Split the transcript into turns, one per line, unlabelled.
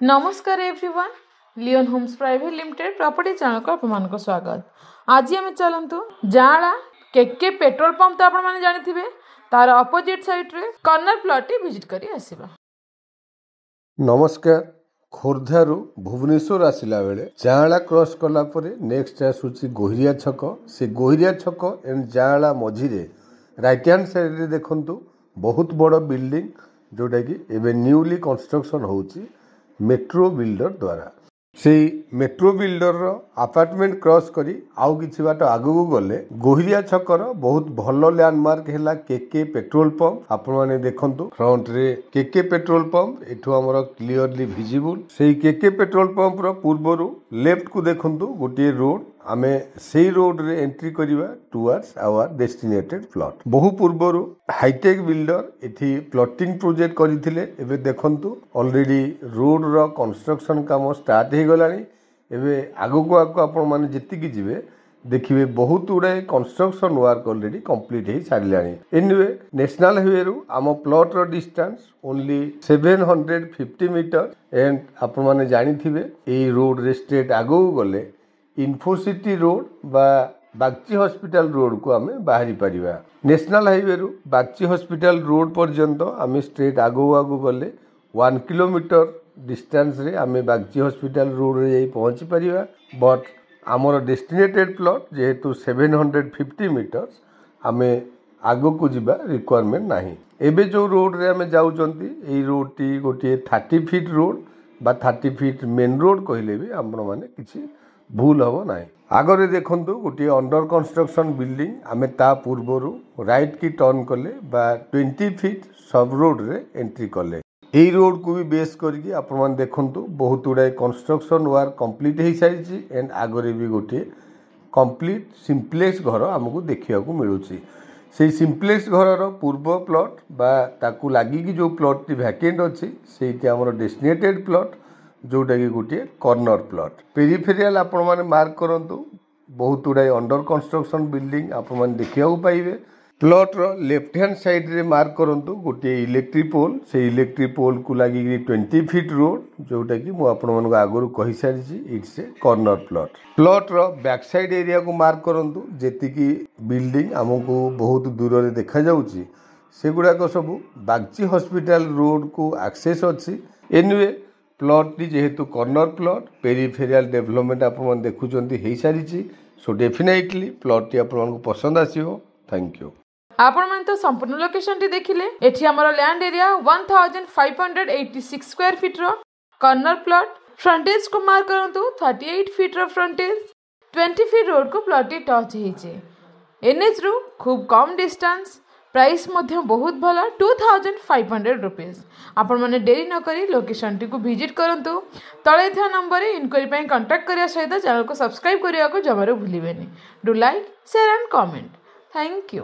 नमस्कार everyone, Leon Homes private limited property channel को आपमान को स्वागत। आज आम चलतु जाड़ा केके पेट्रोल पंप तो आपने जानी तार अपोजिट साइड रे कॉर्नर प्लॉट विजिट करी आसीबा।
नमस्कार। खोर्धारू भुवनेश्वर आसला बेले जाँला क्रॉस कला परे नेक्स्ट आसूची गोहिरिया छक। से गोहिरिया छक एंड जाँला मझिरे राइट हैंड साइड रे देखंतु बहुत बड़ बिल्डिंग जोटा कि एबे न्यूली कंस्ट्रक्शन होउची मेट्रो बिल्डर द्वारा। से मेट्रो बिल्डर रो अपार्टमेंट क्रॉस करी आउ किछि बाट आगु गले गोहिरिया छकर बहुत भलो लैंडमार्क हैला केके पेट्रोल पंप। आपण माने देखंतु फ्रंट रे केके पेट्रोल पंप एठो हमर क्लियरली विजिबल। सेही केके पेट्रोल पंप रो पूर्वरु लेफ्ट को देखंतु गोटे रोड आमे सेही रोड रे एंट्री करिवा टुवर्ड्स आवर डेस्टिनेटेड प्लॉट। बहु पूर्वरु हाईटेक बिल्डर एठी प्लॉटिंग प्रोजेक्ट करिथिले। एबे देखंतु ऑलरेडी रोड रो कंस्ट्रक्शन काम स्टार्ट हे गलानी। एबे आगु को आपण माने जति कि जिवे देखिए बहुत गुड़ाए कंस्ट्रक्शन वर्क ऑलरेडी कंप्लीट हो सारे। एनीवे नेशनल हाईवे रु आम प्लॉट रो डिस्टेंस ओनली 750 मीटर एंड आपण माने जानी थिबे ए रोड रे स्ट्रेट आगु गले इन्फोसिटी रोड बा बागची हॉस्पिटल रोड को आमे बाहरी परिबा। नेशनल हाईवे रु बागची हॉस्पिटल रोड पर्यंत आमे स्ट्रेट आगु गले 1 किलोमीटर डिस्टेंस रे आमे बागची हॉस्पिटल रोड रे जाई पहुंची परिबा। बट आमर डेस्टिनेटेड प्लॉट जेहेतु 750 मीटर्स आमे आगो को जिबा रिक्वायरमेंट नाही। एबे जो रोड रे आमे जाउचंती एई रोड टी गोटे 30 फीट रोड बा 30 फीट मेन रोड कहले भी आपण माने किछि भूल हबो नाही। आगरे देखंतु गोटे अंडर कंस्ट्रक्शन बिल्डिंग आमे ता पूर्वरु राइट की टर्न कले बा 20 फीट सब रोड रे एंट्री कले। एई रोड को भी बेस करके आपण मान देखंतु बहुत गुड़ाए कंस्ट्रक्शन वर्क कंप्लीट हो सारी एंड आगरे भी गोटे कंप्लीट सिंप्लेक्स घर आमको देखा मिलूँ। से सिंप्लेक्स घर पूर्व प्लॉट बा ताकू लागिकी जो प्लॉट टी वैकेंट अच्छी से आमर डेस्टिनेटेड प्लॉट जोटा कि गोटे कॉर्नर प्लॉट। पेरिफेरियल आपण माने मार्क करंतु बहुत गुड़ाए अंडर कंस्ट्रक्शन बिल्डिंग आपण माने देखा पाइबे। प्लॉट रो लेफ्ट हैंड साइड रे मार्क करंतु गोटे इलेक्ट्रिक पोल। से इलेक्ट्रिक पोल को लगी 20 फीट रोड जोटा कि मु आपण मानको आगरु कहि सारिछि it's a corner plot. Plot रो बैक साइड एरिया को मार्क करंतु जेति कि बिल्डिंग हमको बहुत दूर रे देखा जाउछि सेगुडा को सब बागची हॉस्पिटल रोड को एक्सेस अछि। एनीवे प्लॉट टी जेहेतु कॉर्नर प्लॉट पेरिफेरियल डेवलपमेंट आपण मन देखुचंती हे सारिछि। सो डेफिनेटली प्लॉट टी आपण मानको पसंद आसीबो। Thank you.
आपण मन तो संपूर्ण लोकेशन टी देखिले। एठी हमर लैंड एरिया 1586 स्क्वायर फीट रो कॉर्नर प्लॉट। फ्रंटेज को मार्क करंतु 38 फीट रो फ्रंटेज 20 फीट रोड को प्लॉट टी टच हेचे। एनएच रु खूब कम डिस्टेंस प्राइस मध्य बहुत भला 2500 रुपीस। आपण माने देरी न करी लोकेशन टी को विजिट करंतु। तळे था नंबर रे इनक्वायरी पई कांटेक्ट करिया सहित चैनल को सब्सक्राइब करिया को जमारो भूलिबेनी। Do like share and comment. Thank you.